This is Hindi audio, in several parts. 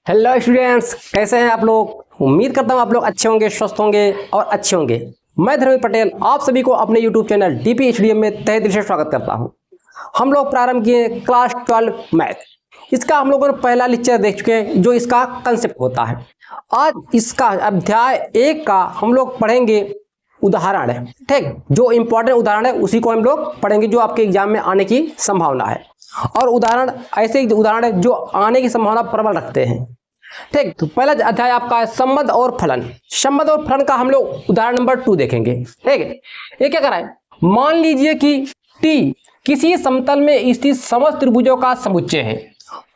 हेलो स्टूडेंट्स, कैसे हैं आप लोग। उम्मीद करता हूं आप लोग अच्छे होंगे, स्वस्थ होंगे और अच्छे होंगे। मैं धर्मेंद्र पटेल आप सभी को अपने यूट्यूब चैनल DPHDM में तहे दिल से स्वागत करता हूं। हम लोग प्रारंभ किए क्लास 12 मैथ। इसका हम लोगों ने पहला लेक्चर देख चुके हैं जो इसका कंसेप्ट होता है। आज इसका अध्याय 1 का हम लोग पढ़ेंगे उदाहरण है। ठीक, जो इंपॉर्टेंट उदाहरण है उसी को हम लोग पढ़ेंगे जो आपके एग्जाम में आने की संभावना है। और उदाहरण ऐसे उदाहरण है जो आने की संभावना प्रबल रखते हैं। ठीक, तो पहला अध्याय आपका है संबंध और फलन। संबंध और फलन का हम लोग उदाहरण नंबर 2 देखेंगे। ठीक है, ये क्या कर रहा है, मान लीजिए कि टी किसी समतल में स्थित समस्त त्रिभुजों का समुच्चय है।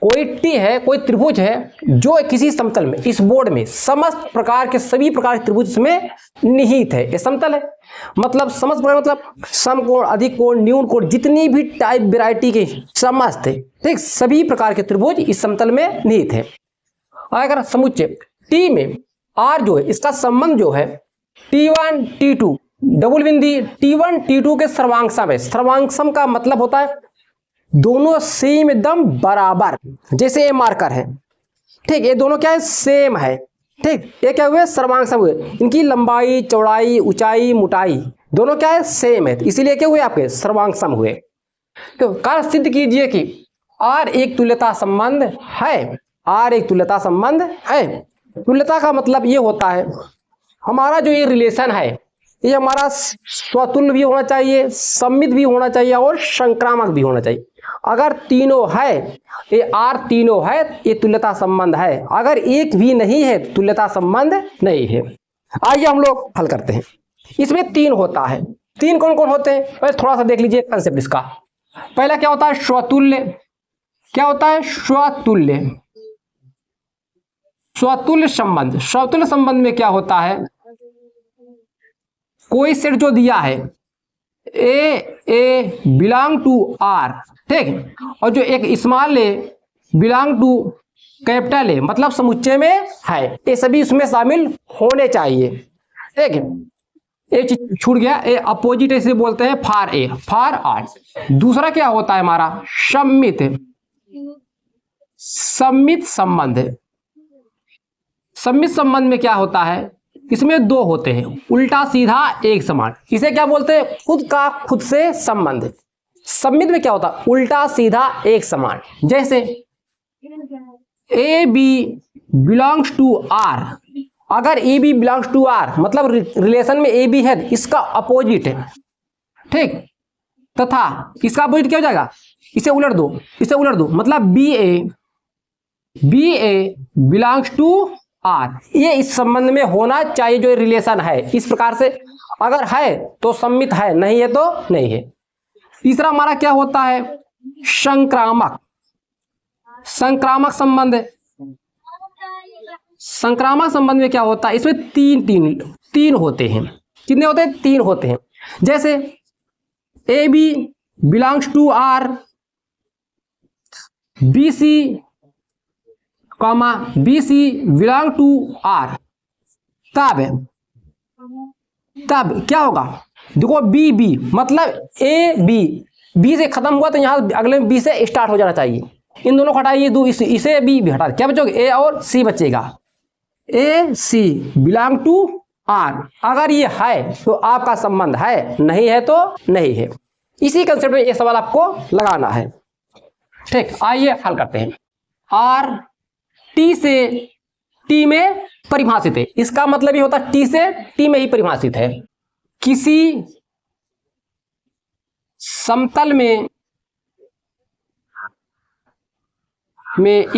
कोई टी है, कोई त्रिभुज है जो किसी समतल में, इस बोर्ड में समस्त प्रकार के सभी प्रकार के त्रिभुज में निहित है। ये समतल है, मतलब समस्त प्रकार मतलब समकोण, अधिक कोण, न्यून कोण, जितनी भी टाइप वैरायटी के समस्त है। ठीक, सभी प्रकार के त्रिभुज इस समतल में निहित है। अगर समुच्चय टी में आर जो है, इसका संबंध जो है T1 T2 डबल बिंदी T1 T2 के सर्वांग है। सर्वांग का मतलब होता है दोनों सेम एकदम बराबर, जैसे ये मार्कर है। ठीक, ये दोनों क्या है, सेम है। ठीक, ये क्या हुए, सर्वांग सम हुए। इनकी लंबाई, चौड़ाई, ऊंचाई, मोटाई दोनों क्या है, सेम है, इसीलिए क्या हुए आपके सर्वांग सम हुए। तो कार्य सिद्ध कीजिए कि आर एक तुल्यता संबंध है। आर एक तुल्यता संबंध है। तुल्यता का मतलब ये होता है हमारा जो ये रिलेशन है ये हमारा स्वतुल्य भी होना चाहिए, सममित भी होना चाहिए और संक्रामक भी होना चाहिए। अगर तीनों है, ये आर तीनों है, ये तुल्यता संबंध है। अगर एक भी नहीं है, तुल्यता संबंध नहीं है। आइए हम लोग हल करते हैं। इसमें 3 होता है। 3 कौन कौन होते हैं, पहले थोड़ा सा देख लीजिए कंसेप्ट इसका। पहला क्या होता है, स्वतुल्य। क्या होता है, स्वतुल्य। स्वतुल्य संबंध। स्वतुल्य संबंध में क्या होता है, कोई सेट जो दिया है ए बिलोंग टू आर, ठीक, और जो एक small A belong to capital A, मतलब समुच्चय में है, ये सभी इसमें शामिल होने चाहिए। ठीक है, एक चीज छूट गया, ए अपोजिट ऐसे बोलते हैं फॉर ए, फॉर आर। दूसरा क्या होता है हमारा, सम्मित। सम्मित संबंध है। सम्मित संबंध में क्या होता है, इसमें 2 होते हैं, उल्टा सीधा एक समान। इसे क्या बोलते हैं, खुद का खुद से संबंध। सम्मित में क्या होता है, उल्टा सीधा एक समान। जैसे A B belongs to R. अगर A B belongs to R मतलब रिलेशन में ए बी है, इसका अपोजिट है। ठीक, तथा इसका अपोजिट क्या हो जाएगा, इसे उलट दो, इसे उलट दो, मतलब B A belongs to R. ये इस संबंध में होना चाहिए जो रिलेशन है। इस प्रकार से अगर है तो सम्मित है, नहीं है तो नहीं है। तीसरा हमारा क्या होता है, संक्रामक। संक्रामक संबंध। संक्रामक संबंध में क्या होता है, इसमें तीन होते हैं। कितने होते हैं, 3 होते हैं। जैसे A B belongs to R, B C BC belong to R. तब क्या होगा, देखो बी मतलब ए बी से खत्म हुआ तो यहां अगले बी से स्टार्ट हो जाना चाहिए। इन दोनों को हटाइए, दो इसे बी हटा, क्या बचोगे, ए और सी बचेगा। ए सी बिलोंग टू आर। अगर ये है तो आपका संबंध है, नहीं है तो नहीं है। इसी कंसेप्ट में ये सवाल आपको लगाना है। ठीक, आइए हल करते हैं। आर टी से टी में परिभाषित है। इसका मतलब ये होता है टी से टी में ही परिभाषित है। किसी समतल में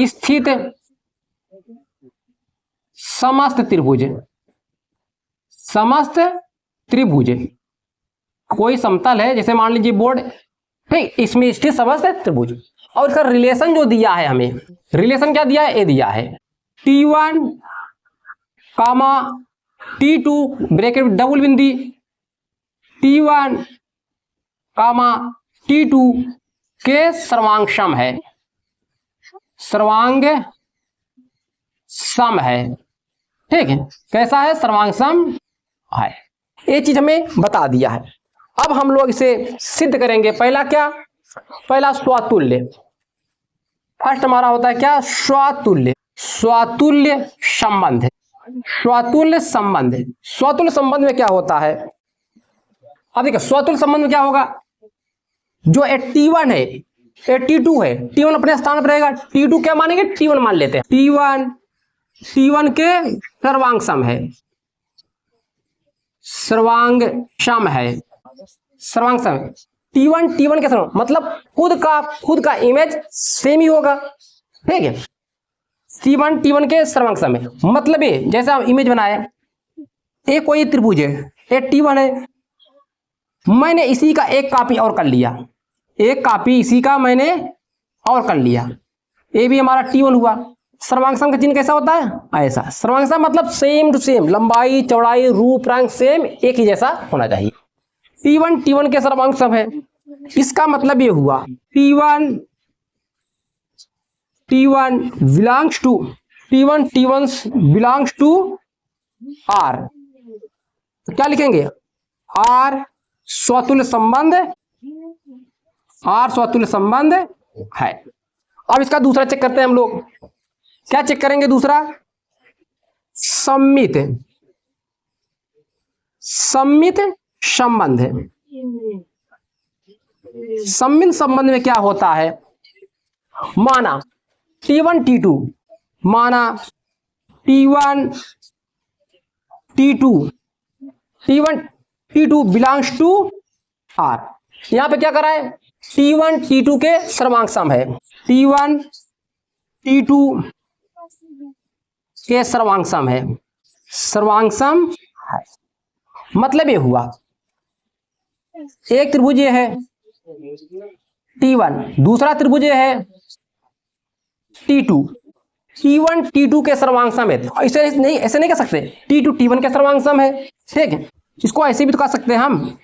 स्थित समस्त त्रिभुज। कोई समतल है, जैसे मान लीजिए बोर्ड, ठीक, इसमें स्थित समस्त त्रिभुज। और इसका रिलेशन जो दिया है, हमें रिलेशन क्या दिया है, ए दिया है T1 T2 ब्रैकेट डबल बिंदी T1 T2 के सर्वांग सम है। सर्वांग सम है। ठीक है, कैसा है, सर्वांग सम है। ये चीज हमें बता दिया है। अब हम लोग इसे सिद्ध करेंगे। पहला क्या, पहला स्वतुल्य। फर्स्ट हमारा होता है क्या, स्वतुल्य। स्वातुल्य संबंध। स्वातुल्य संबंध, स्वातुल्य संबंध में क्या होता है? अब देखिए स्वातुल्य संबंध में क्या होगा, जो T1 है T2 है, T1 अपने स्थान पर रहेगा, T2 क्या मानेंगे, T1 मान लेते हैं। T1 के सर्वांग सम है, सर्वांग सम है, सर्वांग सम है। T1 के सर्वांग मतलब खुद का इमेज सेम ही होगा, ठीक है। T1 के सर्वांग सम है, मतलब ये जैसे हम इमेज बनाए, एक कोई त्रिभुज है, एक T1 है, मैंने इसी का एक कॉपी और कर लिया, एक कॉपी इसी का मैंने और कर लिया, ये भी हमारा T1 हुआ। सर्वांग सम का चिन्ह कैसा होता है, ऐसा। सर्वांग सम मतलब सेम टू सेम, लंबाई चौड़ाई रूप रंग सेम एक ही जैसा होना चाहिए। T1 के सर्वांग सम है, इसका मतलब ये हुआ T1 belongs to T1 belongs to R, तो क्या लिखेंगे, R स्वातुल्य संबंध, R स्वातुल्य संबंध है। अब इसका दूसरा चेक करते हैं हम लोग, क्या चेक करेंगे दूसरा, सम्मित संबंध। सम्मित संबंध में क्या होता है, माना T1 T2, माना T1 T2 belongs to R। यहां पे क्या करा है, T1 T2 के सर्वांग सम है, T1 T2 के सर्वांग सम है, सर्वांग सम है। मतलब ये हुआ एक त्रिभुज ये है T1, दूसरा त्रिभुज ये है T2, T1 T2 के सर्वांग सम है। ऐसे नहीं कह सकते T2 T1 के सर्वांग सम है, ठीक है। इसको ऐसे भी तो कह सकते हैं हम,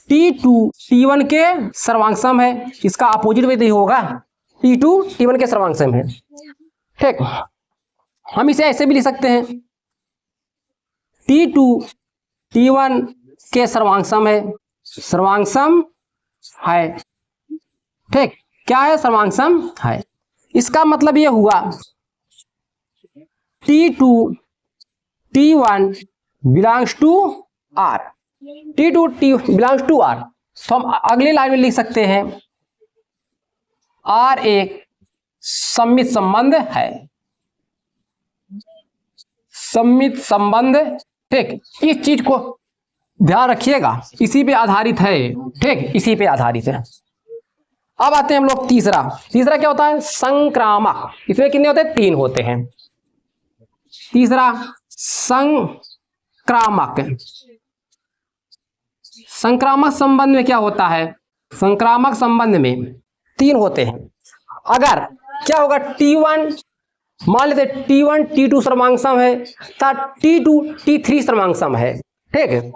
T2 T1 के सर्वांग सम है, इसका अपोजिट में तो होगा T2 T1 के सर्वांग सम है, ठीक। हम इसे ऐसे भी लिख सकते हैं, T2 T1 के सर्वांग सम है, सर्वांग सम है, ठीक। क्या है, सर्वांग सम है। इसका मतलब यह हुआ T2 T1 belongs to R, T2 T belongs to R। तो हम अगली लाइन में लिख सकते हैं R एक सम्मित संबंध है, सम्मित संबंध, ठीक। इस चीज को ध्यान रखिएगा, इसी पे आधारित है, ठीक, इसी पे आधारित है। अब आते हैं हम लोग तीसरा क्या होता है, संक्रामक। इसमें कितने होते हैं, 3 होते हैं। तीसरा संक्रामक, संक्रामक संबंध में क्या होता है, संक्रामक संबंध में 3 होते हैं। अगर क्या होगा, T1 मान लेते T1 T2 सर्वांग सम है, T2 T3 सर्वांग सम है, ठीक है।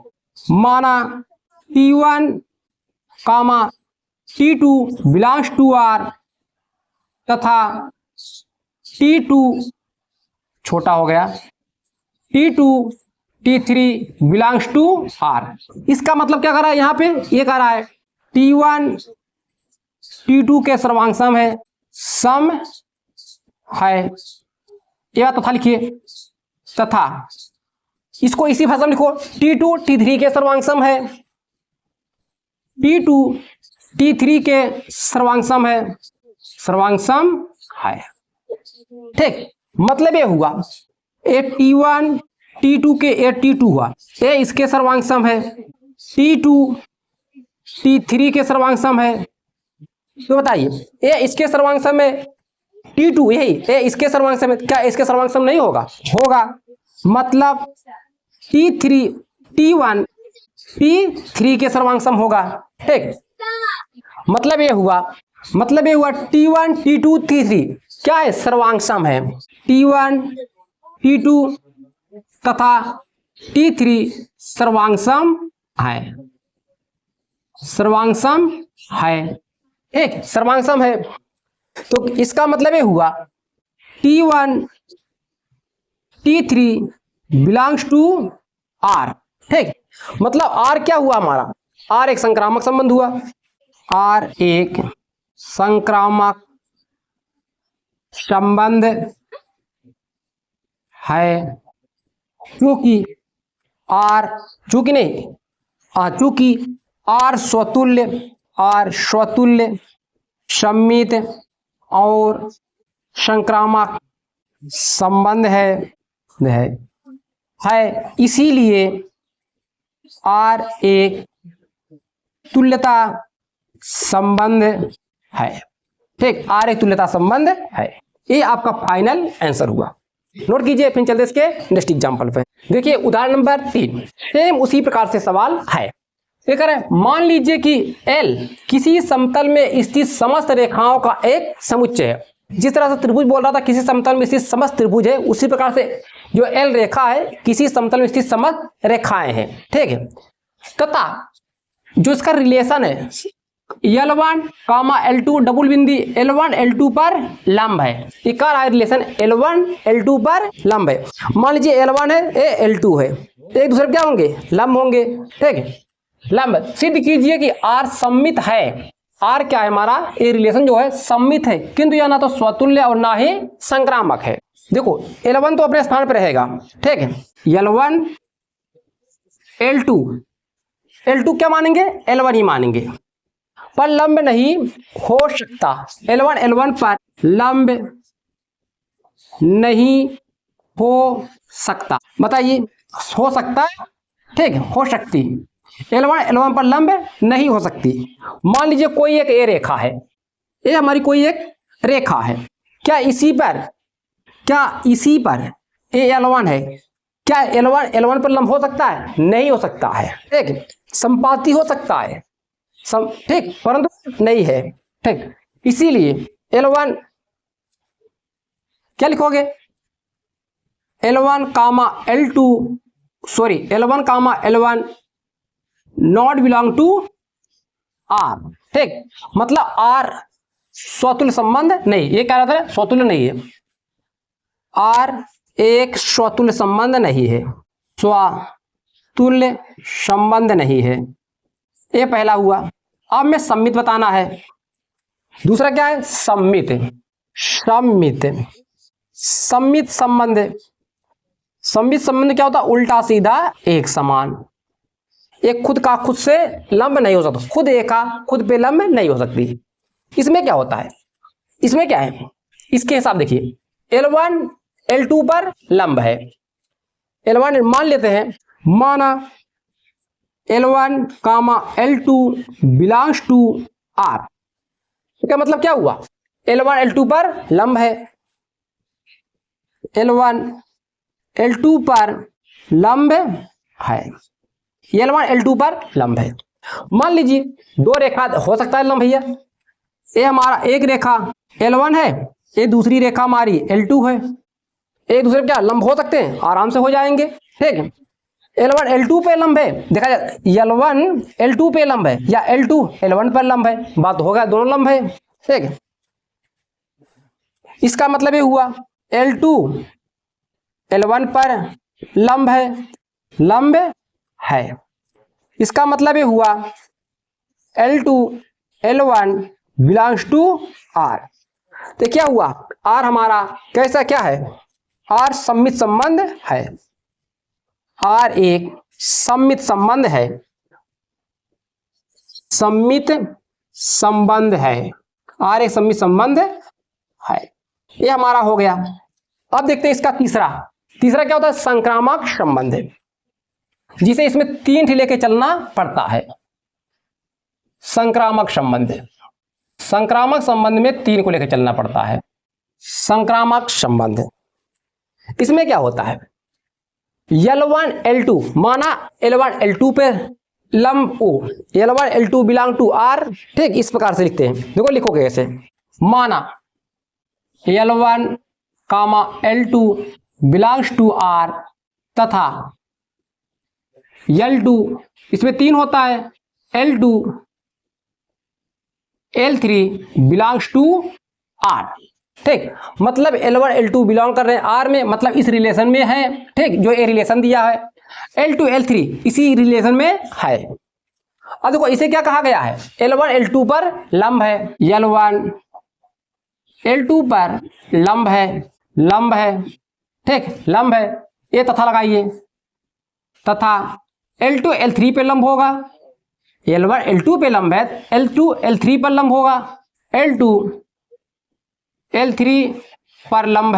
माना T1 T2 belongs to R तथा T2 छोटा हो गया, T2 T3 belongs to R। इसका मतलब क्या कर रहा है, यहां पे ये कह रहा है T1 T2 के सर्वांग सम है, सम है, यह तथा लिखिए, तथा इसको इसी भाषा में लिखो, T2 T3 के सर्वांग सम है, T2 T3 के सर्वांग सम है, सर्वांग सम है, ठीक। मतलब ये हुआ ए T1 T2 के ए T2 हुआ, ए इसके सर्वांग सम है, T2 T3 के सर्वांग सम है। तो बताइए ए इसके सर्वांग सम है, T2 यही ए इसके सर्वांग सम है, क्या इसके सर्वांग सम नहीं होगा, होगा। मतलब T1 T3 के सर्वांग सम होगा, ठीक। मतलब ये हुआ T1 T2 T3 क्या है, सर्वांग सम है, T1 T2 तथा T3 सर्वांग सम है, सर्वांग सम है, एक सर्वांग सम है। तो इसका मतलब ये हुआ T1 T3 belongs to R, ठीक। मतलब R क्या हुआ हमारा, R एक संक्रामक संबंध हुआ, R एक संक्रामक संबंध है, क्योंकि चूंकि आर स्वतुल्य सममित और संक्रामक संबंध है, इसीलिए आर एक तुल्यता संबंध है। ठीक, आर एक तुल्यता संबंध है। ये आपका फाइनल आंसर हुआ। नोट कीजिए, फिर चलते इसके नेक्स्ट एग्जांपल पे। देखिए उदाहरण नंबर 3, सेम उसी प्रकार से सवाल है। ये कह रहे हैं, मान लीजिए कि L किसी समतल में स्थित समस्त रेखाओं का एक समुच्चय है। जिस तरह से त्रिभुज बोल रहा था किसी समतल में स्थित समस्त त्रिभुज है, उसी प्रकार से जो L रेखा है किसी समतल में स्थित समस्त रेखाएं हैं। ठीक है, तथा जो इसका रिलेशन है L1, L2 डबल बिंदी L1 L2 पर लंब है। ये क्या रहा है रिलेशन, L1 L2 पर लंब है। मान लीजिए L1 है, ये L2 है, एक दूसरे क्या होंगे, लंब होंगे। ठीक है, लंब सिद्ध कीजिए कि R सममित है। R क्या है हमारा, ये रिलेशन जो है सममित है, किंतु यह ना तो स्वतुल्य और ना ही संक्रामक है। देखो L1 तो अपने स्थान पर रहेगा। ठीक है, L1 L2 क्या मानेंगे, L1 ही मानेंगे, पर लंब नहीं हो सकता। L1 L1 पर लंब नहीं हो सकता। बताइए, हो सकता है? ठीक है, हो सकती। L1 L1 पर लंब नहीं हो सकती। मान लीजिए कोई एक ए रेखा है, ये हमारी कोई एक रेखा है, क्या इसी पर ए L1 है, क्या L1 L1 पर लंब हो सकता है? नहीं हो सकता है। ठीक, संपाती हो सकता है ठीक, परंतु नहीं है। ठीक, इसीलिए L1 क्या लिखोगे, L1 L1 not belong to R। ठीक, मतलब R स्वतुल्य संबंध नहीं, ये कह रहा था स्वतुल्य नहीं है, R एक स्वतुल्य संबंध नहीं है, स्वतुल्य संबंध नहीं है। ये पहला हुआ। अब मैं सम्मित बताना है। दूसरा क्या है, सम्मित संबंध क्या होता है, उल्टा सीधा एक समान। एक खुद का खुद से लंब नहीं हो सकता, खुद एक का खुद पे लंब नहीं हो सकती। इसमें क्या होता है, इसमें क्या है, इसके हिसाब देखिए, L1 L2 पर लंब है। L1 मान लेते हैं, माना L1, L2 belongs to R। तो क्या मतलब क्या हुआ, L1 L2 पर लंब है, L1 L2 पर लंब है, L1 L2 पर लंब है। मान लीजिए दो रेखा हो सकता है लंब भैया, ये हमारा एक रेखा L1 है, ये दूसरी रेखा हमारी L2 है, एक दूसरे क्या लंब हो सकते हैं, आराम से हो जाएंगे। ठीक है, L1 L2 पे लंब है, देखा जाए L1 L2 पे लंब है या L2 L1 पर लंब है, बात होगा दोनों लंब है। ठीक है, इसका मतलब ये हुआ L2 L1 पर लंब है। इसका मतलब ये हुआ L2 L1 belongs to R। तो क्या हुआ, R हमारा कैसा क्या है, R सम्मित संबंध है, R एक सम्मित संबंध है, R एक सम्मित संबंध है। ये हमारा हो गया। अब देखते हैं इसका तीसरा क्या होता है, संक्रामक संबंध, जिसे इसमें 3 लेके चलना पड़ता है। संक्रामक संबंध में 3 को लेकर चलना पड़ता है। संक्रामक संबंध, इसमें क्या होता है, L1 L2 माना L1 L2 पे लंब O, L1 L2 belong to R। ठीक, इस प्रकार से लिखते हैं। देखो लिखोगे ऐसे, माना L1, L2 belongs to R तथा L2, इसमें 3 होता है, L2 L3 belongs to R। ठीक, मतलब L1 L2 बिलोंग कर रहे हैं R में, मतलब इस रिलेशन में है। ठीक, जो ये रिलेशन दिया है L2 L3 इसी रिलेशन में है। अब देखो इसे क्या कहा गया है, L1 L2 पर लंब है, L1 L2 पर लंब है, ठीक, लंब है, ये तथा लगाइए, तथा L2 L3 पे लंब होगा, L1 L2 पे लंब है, L2 L3 पर लंब होगा, L2 L3 पर लंब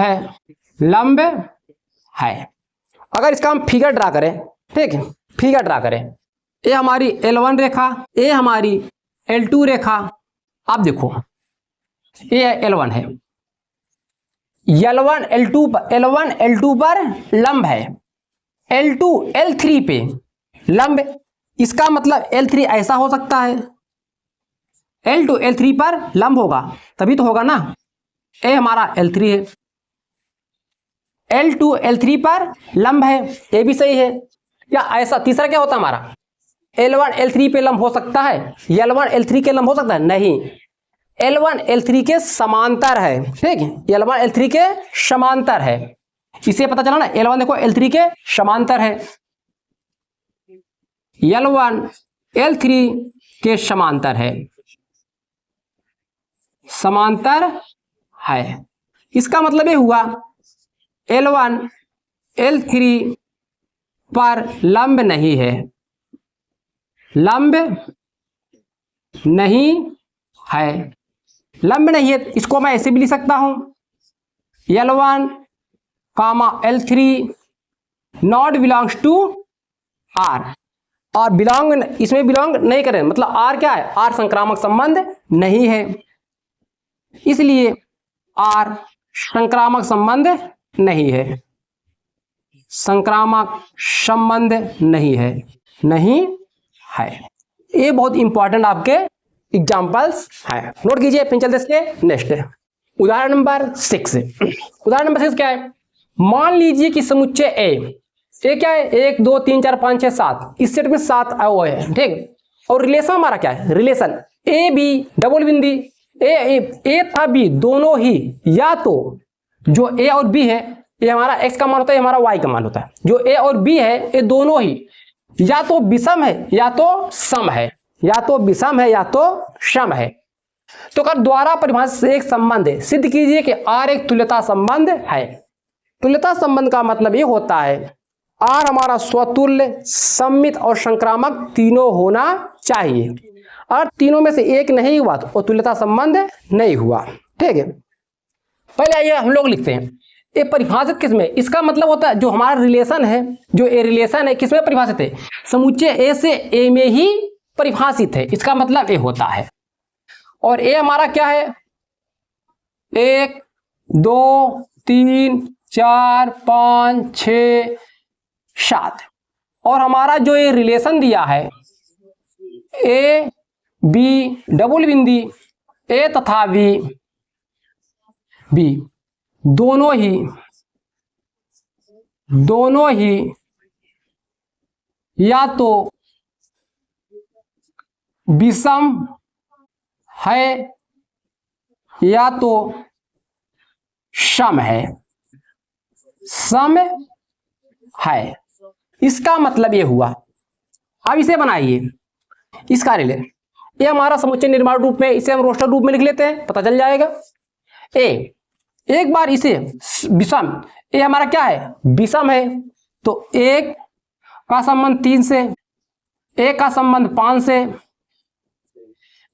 है। अगर इसका हम फिगर ड्रा करें, ठीक है, फिगर ड्रा करें, ये हमारी L1 रेखा, ये हमारी L2 रेखा। आप देखो ये L1 है, L1 L2 पर लंब है, L2 L3 पे लंब, इसका मतलब L3 ऐसा हो सकता है, L2 L3 पर लंब होगा तभी तो होगा ना, ये हमारा L3 है, L2 L3 पर लंब है, ये भी सही है। या ऐसा तीसरा क्या होता है हमारा, L1 L3 पे लंब हो सकता है, L1 L3 के लंब हो सकता है, नहीं, L1 L3 के समांतर है, ठीक है, L1 L3 के समांतर है, इसे पता चला ना, L1 देखो L3 के समांतर है, L1 L3 के समांतर है, इसका मतलब ये हुआ L1 L3 पर लंब नहीं है, लंब नहीं है, इसको मैं ऐसे भी लिख सकता हूं, L1 L3 not belongs to R, और बिलोंग, इसमें बिलोंग नहीं करें, मतलब R क्या है, R संक्रामक संबंध नहीं है, इसलिए R संक्रामक संबंध नहीं है, संक्रामक संबंध नहीं है। ये बहुत इंपॉर्टेंट आपके एग्जाम्पल्स है, नोट कीजिए। फिर चलते इसके नेक्स्ट उदाहरण नंबर 6। उदाहरण नंबर 6 क्या है, मान लीजिए कि समुच्चय ए क्या है, 1 2 3 4 5 6 7, इस सेट में 7 अवयव है, ठीक, और रिलेशन हमारा क्या है, रिलेशन ए बी डबल बिंदी ए था बी दोनों ही, या तो जो ए और बी है, ये हमारा x का मान होता है, हमारा y का मान होता है, जो a और b है ये दोनों ही या तो विषम है या तो सम है, या तो विषम है या तो सम है। तो अगर द्वारा परिभाषित एक संबंध है, सिद्ध कीजिए कि R एक तुल्यता संबंध है। तुल्यता संबंध का मतलब ये होता है R हमारा स्वतुल्य, सममित और संक्रामक तीनों होना चाहिए, और तीनों में से एक नहीं हुआ तो तुल्यता संबंध नहीं हुआ, ठीक है। पहले आइए हम लोग लिखते हैं ये परिभाषित किसमें, इसका मतलब होता है जो हमारा रिलेशन है, जो ए रिलेशन है किसमें परिभाषित है, समुच्चय ए से ए में ही परिभाषित है, इसका मतलब ये होता है। और ए हमारा क्या है, 1 2 3 4 5 6 7, और हमारा जो ये रिलेशन दिया है ए बी डबल बिंदी ए तथा बी दोनों ही या तो विषम है या तो सम है, इसका मतलब ये हुआ। अब इसे बनाइए, इसका रिले, ये हमारा समुच्चय निर्माण रूप में, इसे हम रोस्टर रूप में लिख लेते हैं, पता चल जाएगा। एक बार इसे विषम, ये हमारा क्या है, विषम है, तो 1 का संबंध 3 से, 1 का संबंध 5 से,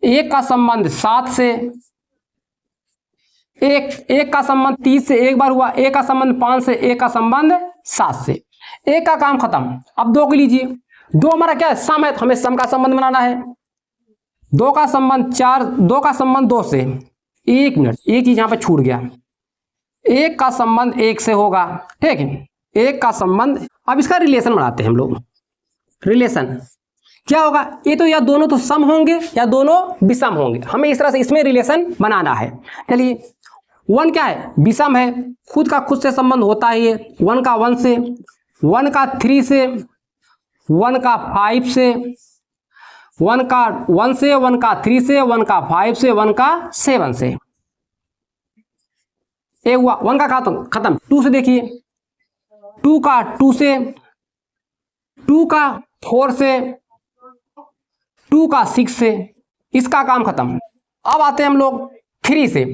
1 का संबंध 7 से, एक का संबंध 30 से एक बार हुआ, 1 का संबंध 5 से, 1 का संबंध 7 से, 1 का काम खत्म। अब 2 को लीजिए, 2 हमारा क्या है, सम है, तो हमें सम का संबंध बनाना है। 2 का संबंध 4, 2 का संबंध 2 से, 1 मिनट, एक चीज यहां पे छूट गया, 1 का संबंध 1 से होगा, ठीक है, 1 का संबंध। अब इसका रिलेशन बनाते हैं हम लोग, रिलेशन क्या होगा, ये तो या दोनों तो सम होंगे या दोनों विषम होंगे, हमें इस तरह से इसमें रिलेशन बनाना है। चलिए 1 क्या है, विषम है, खुद का खुद से संबंध होता है, ये 1 का 1 से, 1 का 3 से, 1 का 5 से, 1 का 1 से, 1 का 3 से, 1 का 5 से, 1 का 7 से, एक हुआ 1 का खत्म। 2 से देखिए, 2 का 2 से, 2 का 4 से, 2 का 6 से, इसका काम खत्म। अब आते हैं हम लोग 3 से,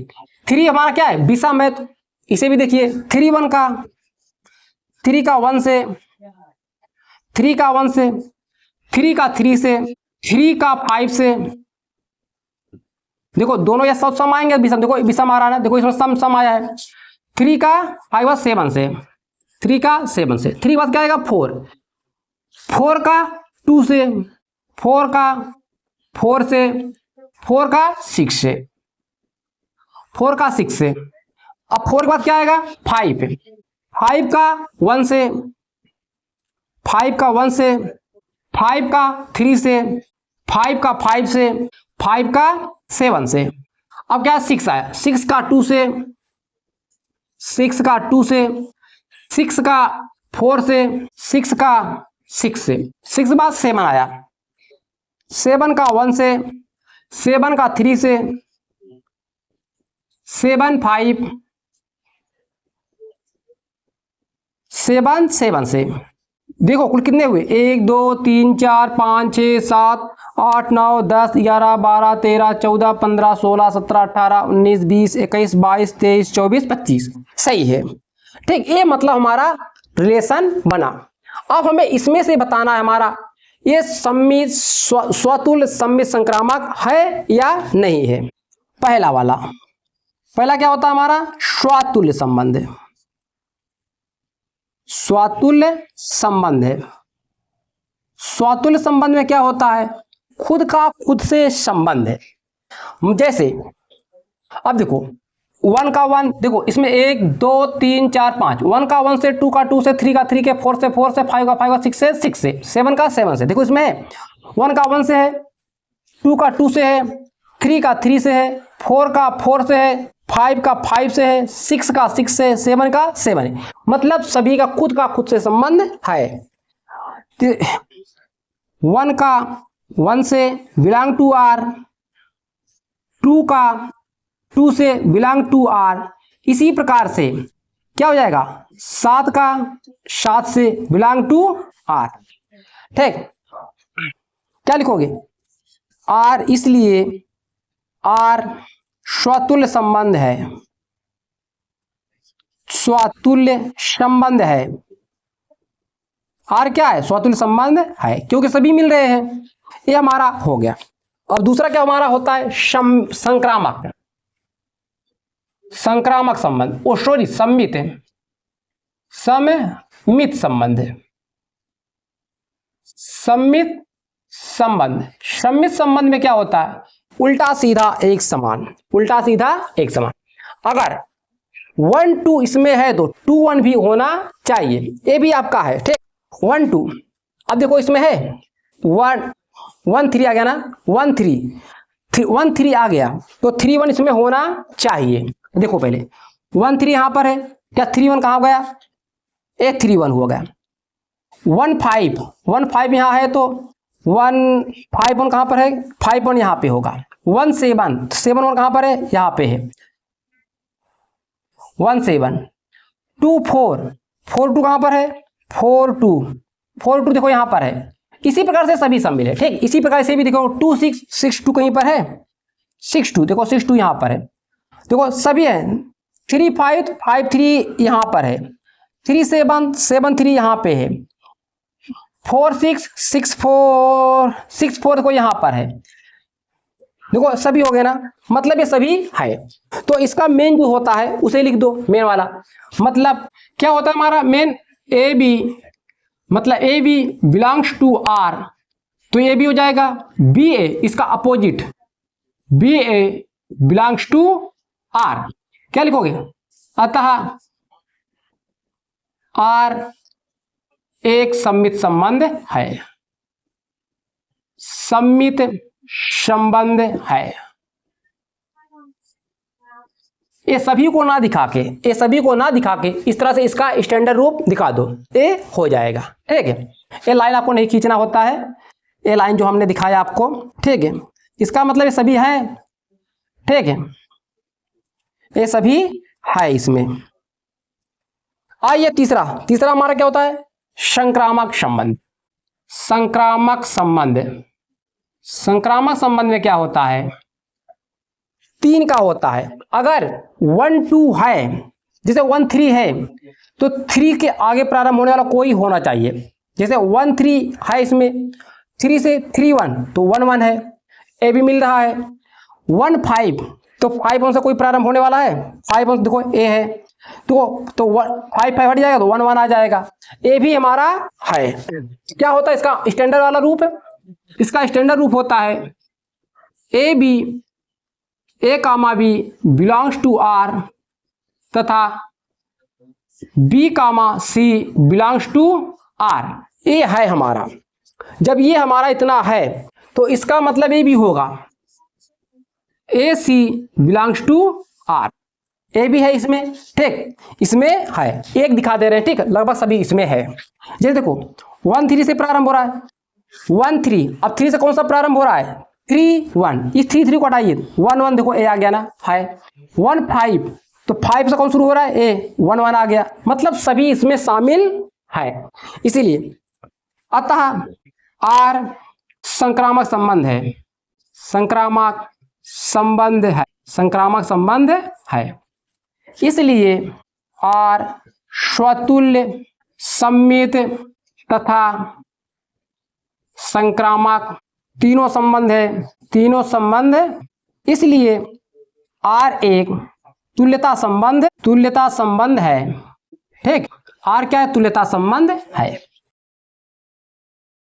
3 हमारा क्या है, विषम है, तो इसे भी देखिए 3 1 का 3 का 1 से, 3 का 1 से, 3 का 3 से, 3 का 5 से, देखो दोनों ये सब सम आएंगे, विषम, देखो विषम आ रहा है, देखो इसमें सम सम आया है। 3 का 5 was 7 से, 3 का 7 से, 3 बाद क्या आएगा 4, 4 का 2 से, 4 का 4 से, 4 का 6 से, 4 का 6 से, अब 4 के बाद क्या आएगा 5, 5 का 1 से, 5 का 1 से, 5 का 3 से, 5 का 5 से, 5 का 7 से, अब क्या 6 आया, 6 का 2 से, 6 का 2 से, 6 का 4 से, 6 का 6 से, 6 बाद 7 आया, 7 का 1 से, 7 का 3 से, 7 5, 7 7 से, देखो कुल कितने हुए, 1 2 3 4 5 6 7 8 9 10 11 12 13 14 15 16 17 18 19 20 21 22 23 24 25, सही है। ठीक, ये मतलब हमारा रिलेशन बना। अब हमें इसमें से बताना है हमारा ये सम्मित स्वतुल्य सम्मित संक्रामक है या नहीं है। पहला वाला, पहला क्या होता है हमारा स्वतुल्य संबंध है, स्वतुल्य संबंध है। स्वतुल्य संबंध में क्या होता है, खुद का खुद से संबंध है। जैसे अब देखो 1 का 1, देखो इसमें 1 2 3 4 5, 1 का 1 से, 2 का 2 से, 3 का 3 के, 4 से 4 से, 5 का 5 का 6 से 6 से, 7 का 7 से, देखो इसमें है 1 का 1 से है, 2 का 2 से है, 3 का 3 से है, 4 का 4 से है, 5 का 5 से है, 6 का 6 से, 7 का 7 है, मतलब सभी का खुद से संबंध है। 1 का 1 से बिलोंग टू आर, 2 का 2 से बिलोंग टू आर, इसी प्रकार से क्या हो जाएगा 7 का 7 से बिलोंग टू आर। ठीक, क्या लिखोगे आर, इसलिए आर स्वतुल्य संबंध है, स्वतुल्य संबंध है। आर क्या है, स्वतुल्य संबंध है, क्योंकि सभी मिल रहे हैं, ये हमारा हो गया। और दूसरा क्या हमारा होता है संक्रामक, संक्रामक संबंध, ओ सॉरी सम्मित है, सम्मित संबंध है, सम्मित संबंध। सम्मित संबंध में क्या होता है, उल्टा सीधा एक समान, उल्टा सीधा एक समान। अगर 1 2 इसमें है तो 2 1 भी होना चाहिए, ये भी आपका है। ठीक, 1 2, अब देखो इसमें है 1 1 3 आ गया ना, 1 3 1 3 आ गया तो 3 1 इसमें होना चाहिए। देखो पहले 1 3 यहां पर है, क्या 3 1 कहां गया, ये 3 1 हो गया। 1 5 यहां है तो 1 5 1 कहां पर है, 5 1 यहां पे होगा। 1 7 7 1 कहां पर है, यहां पे है 1 7। 2 4 4 2 कहां पर है, 4 2 देखो यहां पर है। इसी प्रकार से सभी सम्मिल है। ठीक, इसी प्रकार से भी देखो 2 6 6 2 कहीं पर है, 6 2 देखो 6 2 यहां पर है, देखो सभी है। 3 5 5 3 यहां पर है, 3 7 7 3 यहां पे है, 4 6 6 4 6 4 देखो यहां पर है, देखो सभी हो गए ना, मतलब ये सभी है। तो इसका मेन जो होता है उसे लिख दो, मेन वाला मतलब क्या होता है हमारा मेन, ए बी, मतलब A B belongs to R, तो ये भी हो जाएगा बी ए, इसका opposite B A belongs to R, क्या लिखोगे, अतः आर एक सम्मित संबंध है, सम्मित संबंध है। ये सभी को ना दिखा के, ये सभी को ना दिखा के इस तरह से इसका स्टैंडर्ड रूप दिखा दो, ये हो जाएगा। ठीक है, ये लाइन आपको नहीं खींचना होता है, ये लाइन जो हमने दिखाया आपको, ठीक है, इसका मतलब ये सभी है। ठीक है, ये सभी है इसमें। आइए तीसरा हमारा क्या होता है, संक्रामक संबंध। संक्रामक संबंध, संक्रामक संबंध में क्या होता है, 3 का होता है। अगर 1 2 है, जैसे 1 3 है तो 3 के आगे प्रारंभ होने वाला कोई होना चाहिए। जैसे 1 3 है, इसमें 3 से 3 1 तो 1 1 है, ए भी मिल रहा है। 1 5 तो 5 1 से कोई प्रारंभ होने वाला है, 5 1 देखो ए है, तो 5 5 हट जाएगा तो 1 1 आ जाएगा, ए भी हमारा है। क्या होता है इसका स्टैंडर्ड वाला रूप? इसका स्टैंडर्ड रूप होता है A B, A comma B belongs to R तथा B comma C belongs to R. A है हमारा, जब ये हमारा इतना है तो इसका मतलब ये भी होगा ए सी बिलोंग्स टू आर। ए भी है इसमें, ठीक, इसमें है, एक दिखा दे रहे हैं, ठीक, लगभग सभी इसमें है। जैसे देखो 1 3 से प्रारंभ हो रहा है, 1 3, अब 3 से कौन सा प्रारंभ हो रहा है, 3 1, इस 3 3 को हटाइए, 1 1 देखो ए आ गया ना, है। 1 5 तो 5 से कौन शुरू हो रहा है, ए, 1 1 आ गया, मतलब सभी इसमें शामिल है। इसीलिए अतः आर संक्रामक संबंध है, संक्रामक संबंध है, संक्रामक संबंध है। इसलिए आर स्वतुल्य, सम्मित तथा संक्रामक तीनों संबंध है, तीनों संबंध। इसलिए आर एक तुल्यता संबंध, तुल्यता संबंध है, ठीक। आर क्या है, तुल्यता संबंध है।